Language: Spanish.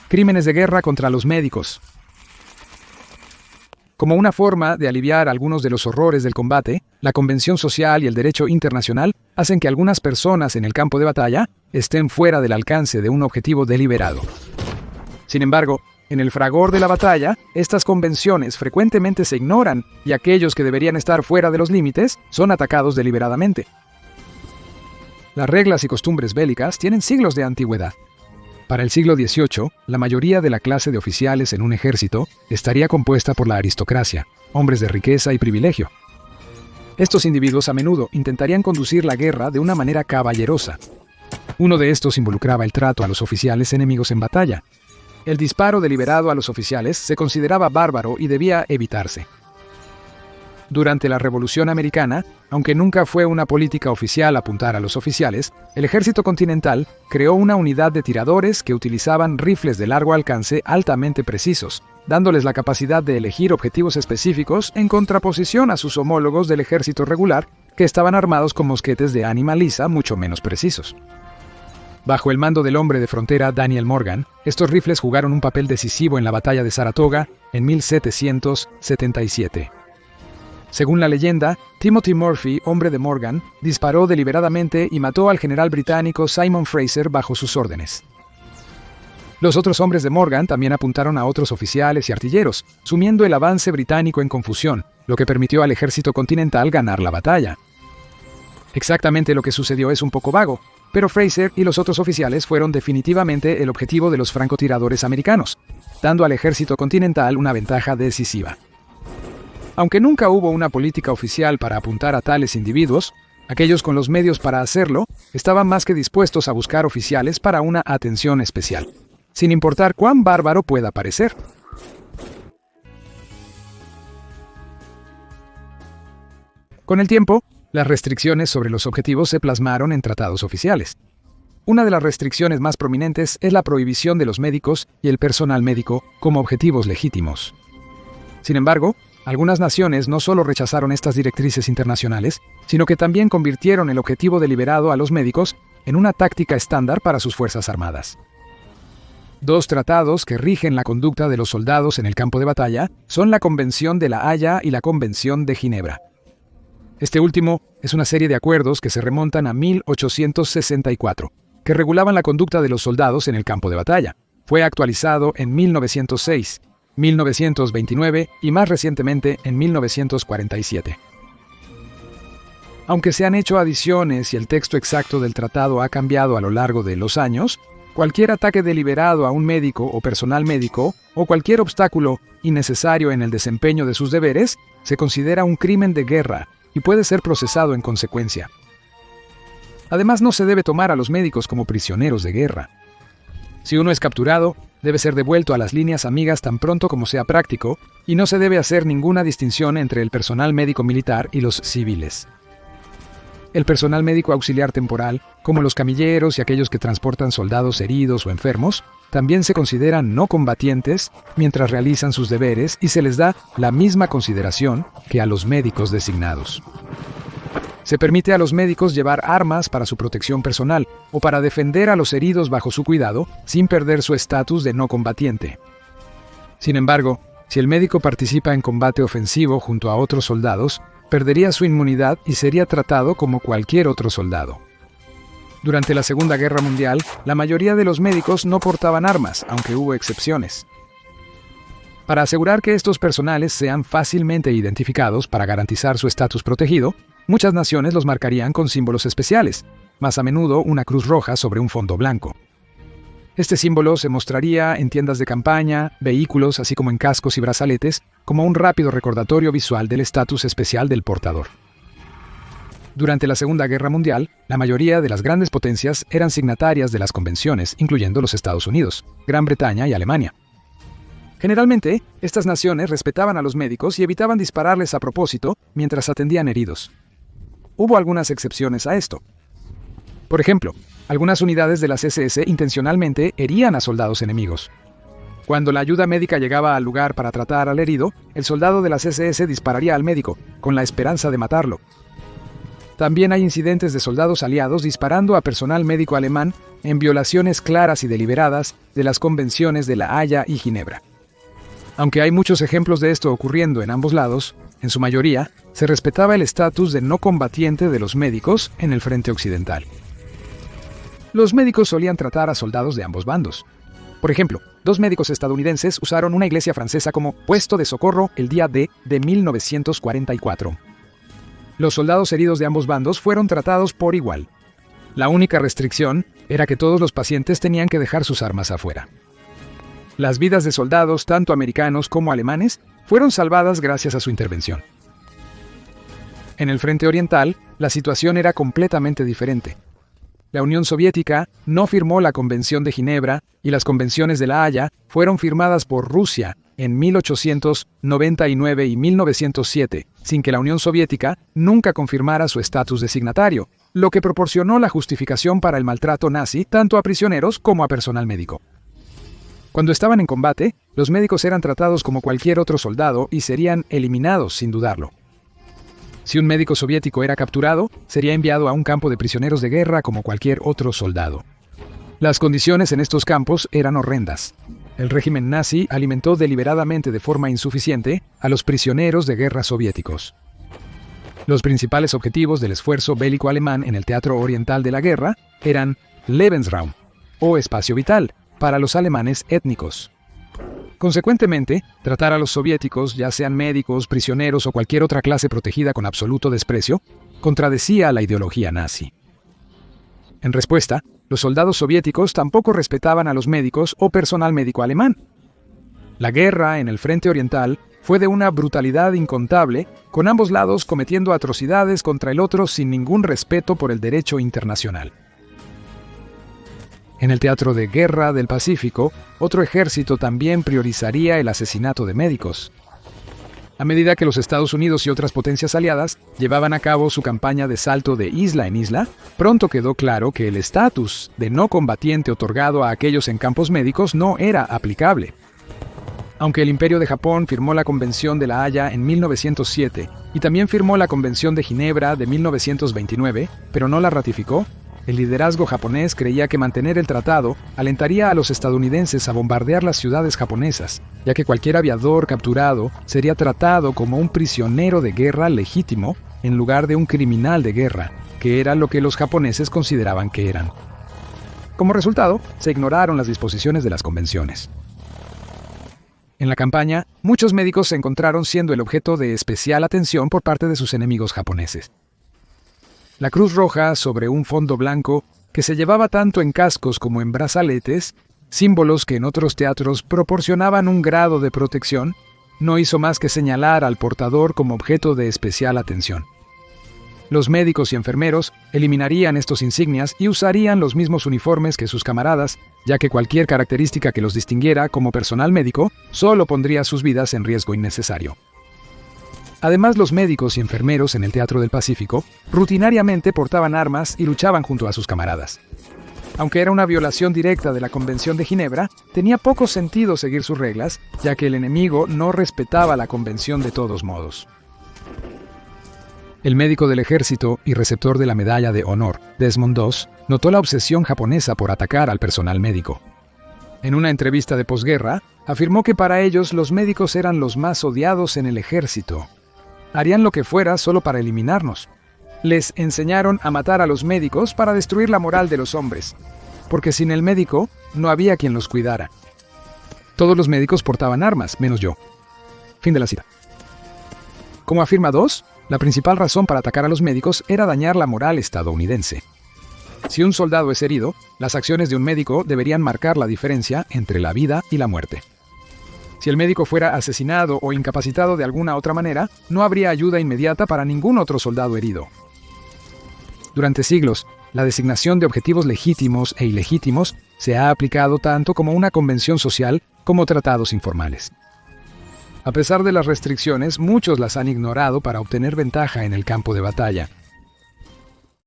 Crímenes de guerra contra los médicos. Como una forma de aliviar algunos de los horrores del combate, la Convención Social y el derecho internacional hacen que algunas personas en el campo de batalla estén fuera del alcance de un objetivo deliberado. Sin embargo, en el fragor de la batalla, estas convenciones frecuentemente se ignoran y aquellos que deberían estar fuera de los límites son atacados deliberadamente. Las reglas y costumbres bélicas tienen siglos de antigüedad. Para el siglo XVIII, la mayoría de la clase de oficiales en un ejército estaría compuesta por la aristocracia, hombres de riqueza y privilegio. Estos individuos a menudo intentarían conducir la guerra de una manera caballerosa. Uno de estos involucraba el trato a los oficiales enemigos en batalla. El disparo deliberado a los oficiales se consideraba bárbaro y debía evitarse. Durante la Revolución Americana, aunque nunca fue una política oficial apuntar a los oficiales, el Ejército Continental creó una unidad de tiradores que utilizaban rifles de largo alcance altamente precisos, dándoles la capacidad de elegir objetivos específicos en contraposición a sus homólogos del ejército regular, que estaban armados con mosquetes de ánima lisa mucho menos precisos. Bajo el mando del hombre de frontera Daniel Morgan, estos rifles jugaron un papel decisivo en la batalla de Saratoga en 1777. Según la leyenda, Timothy Murphy, hombre de Morgan, disparó deliberadamente y mató al general británico Simon Fraser bajo sus órdenes. Los otros hombres de Morgan también apuntaron a otros oficiales y artilleros, sumiendo el avance británico en confusión, lo que permitió al ejército continental ganar la batalla. Exactamente lo que sucedió es un poco vago, pero Fraser y los otros oficiales fueron definitivamente el objetivo de los francotiradores americanos, dando al ejército continental una ventaja decisiva. Aunque nunca hubo una política oficial para apuntar a tales individuos, aquellos con los medios para hacerlo estaban más que dispuestos a buscar oficiales para una atención especial, sin importar cuán bárbaro pueda parecer. Con el tiempo, las restricciones sobre los objetivos se plasmaron en tratados oficiales. Una de las restricciones más prominentes es la prohibición de los médicos y el personal médico como objetivos legítimos. Sin embargo, algunas naciones no solo rechazaron estas directrices internacionales, sino que también convirtieron el objetivo deliberado a los médicos en una táctica estándar para sus fuerzas armadas. Dos tratados que rigen la conducta de los soldados en el campo de batalla son la Convención de La Haya y la Convención de Ginebra. Este último es una serie de acuerdos que se remontan a 1864, que regulaban la conducta de los soldados en el campo de batalla. Fue actualizado en 1906, 1929 y más recientemente en 1947. Aunque se han hecho adiciones y el texto exacto del tratado ha cambiado a lo largo de los años, cualquier ataque deliberado a un médico o personal médico o cualquier obstáculo innecesario en el desempeño de sus deberes se considera un crimen de guerra y puede ser procesado en consecuencia. Además, no se debe tomar a los médicos como prisioneros de guerra. Si uno es capturado, debe ser devuelto a las líneas amigas tan pronto como sea práctico, y no se debe hacer ninguna distinción entre el personal médico militar y los civiles. El personal médico auxiliar temporal, como los camilleros y aquellos que transportan soldados heridos o enfermos, también se consideran no combatientes mientras realizan sus deberes y se les da la misma consideración que a los médicos designados. Se permite a los médicos llevar armas para su protección personal o para defender a los heridos bajo su cuidado sin perder su estatus de no combatiente. Sin embargo, si el médico participa en combate ofensivo junto a otros soldados, perdería su inmunidad y sería tratado como cualquier otro soldado. Durante la Segunda Guerra Mundial, la mayoría de los médicos no portaban armas, aunque hubo excepciones. Para asegurar que estos personales sean fácilmente identificados para garantizar su estatus protegido, muchas naciones los marcarían con símbolos especiales, más a menudo una cruz roja sobre un fondo blanco. Este símbolo se mostraría en tiendas de campaña, vehículos, así como en cascos y brazaletes, como un rápido recordatorio visual del estatus especial del portador. Durante la Segunda Guerra Mundial, la mayoría de las grandes potencias eran signatarias de las convenciones, incluyendo los Estados Unidos, Gran Bretaña y Alemania. Generalmente, estas naciones respetaban a los médicos y evitaban dispararles a propósito mientras atendían heridos. Hubo algunas excepciones a esto. Por ejemplo, algunas unidades de las SS intencionalmente herían a soldados enemigos. Cuando la ayuda médica llegaba al lugar para tratar al herido, el soldado de las SS dispararía al médico, con la esperanza de matarlo. también hay incidentes de soldados aliados disparando a personal médico alemán en violaciones claras y deliberadas de las convenciones de La Haya y Ginebra. Aunque hay muchos ejemplos de esto ocurriendo en ambos lados, en su mayoría, se respetaba el estatus de no combatiente de los médicos en el frente occidental. Los médicos solían tratar a soldados de ambos bandos. Por ejemplo, 2 médicos estadounidenses usaron una iglesia francesa como puesto de socorro el día D de 1944. Los soldados heridos de ambos bandos fueron tratados por igual. La única restricción era que todos los pacientes tenían que dejar sus armas afuera. Las vidas de soldados, tanto americanos como alemanes, fueron salvadas gracias a su intervención. En el frente oriental, la situación era completamente diferente. La Unión Soviética no firmó la Convención de Ginebra y las convenciones de La Haya fueron firmadas por Rusia en 1899 y 1907, sin que la Unión Soviética nunca confirmara su estatus de signatario, lo que proporcionó la justificación para el maltrato nazi tanto a prisioneros como a personal médico. Cuando estaban en combate, los médicos eran tratados como cualquier otro soldado y serían eliminados sin dudarlo. Si un médico soviético era capturado, sería enviado a un campo de prisioneros de guerra como cualquier otro soldado. Las condiciones en estos campos eran horrendas. El régimen nazi alimentó deliberadamente de forma insuficiente a los prisioneros de guerra soviéticos. Los principales objetivos del esfuerzo bélico alemán en el teatro oriental de la guerra eran Lebensraum, o espacio vital, para los alemanes étnicos. Consecuentemente, tratar a los soviéticos, ya sean médicos, prisioneros o cualquier otra clase protegida con absoluto desprecio, contradecía a la ideología nazi. En respuesta, los soldados soviéticos tampoco respetaban a los médicos o personal médico alemán. La guerra en el frente oriental fue de una brutalidad incontable, con ambos lados cometiendo atrocidades contra el otro sin ningún respeto por el derecho internacional. En el teatro de guerra del Pacífico, otro ejército también priorizaría el asesinato de médicos. A medida que los Estados Unidos y otras potencias aliadas llevaban a cabo su campaña de salto de isla en isla, pronto quedó claro que el estatus de no combatiente otorgado a aquellos en campos médicos no era aplicable. Aunque el Imperio de Japón firmó la Convención de La Haya en 1907 y también firmó la Convención de Ginebra de 1929, pero no la ratificó, el liderazgo japonés creía que mantener el tratado alentaría a los estadounidenses a bombardear las ciudades japonesas, ya que cualquier aviador capturado sería tratado como un prisionero de guerra legítimo en lugar de un criminal de guerra, que era lo que los japoneses consideraban que eran. Como resultado, se ignoraron las disposiciones de las convenciones. En la campaña, muchos médicos se encontraron siendo el objeto de especial atención por parte de sus enemigos japoneses. La Cruz Roja sobre un fondo blanco, que se llevaba tanto en cascos como en brazaletes, símbolos que en otros teatros proporcionaban un grado de protección, no hizo más que señalar al portador como objeto de especial atención. Los médicos y enfermeros eliminarían estos insignias y usarían los mismos uniformes que sus camaradas, ya que cualquier característica que los distinguiera como personal médico solo pondría sus vidas en riesgo innecesario. Además, los médicos y enfermeros en el Teatro del Pacífico rutinariamente portaban armas y luchaban junto a sus camaradas. Aunque era una violación directa de la Convención de Ginebra, tenía poco sentido seguir sus reglas, ya que el enemigo no respetaba la Convención de todos modos. El médico del ejército y receptor de la Medalla de Honor, Desmond Doss, notó la obsesión japonesa por atacar al personal médico. En una entrevista de posguerra, afirmó que para ellos los médicos eran los más odiados en el ejército. Harían lo que fuera solo para eliminarnos. Les enseñaron a matar a los médicos para destruir la moral de los hombres, porque sin el médico no había quien los cuidara. Todos los médicos portaban armas, menos yo. Fin de la cita. Como afirma Doss, la principal razón para atacar a los médicos era dañar la moral estadounidense. Si un soldado es herido, las acciones de un médico deberían marcar la diferencia entre la vida y la muerte. Si el médico fuera asesinado o incapacitado de alguna otra manera, no habría ayuda inmediata para ningún otro soldado herido. Durante siglos, la designación de objetivos legítimos e ilegítimos se ha aplicado tanto como una convención social como tratados informales. A pesar de las restricciones, muchos las han ignorado para obtener ventaja en el campo de batalla,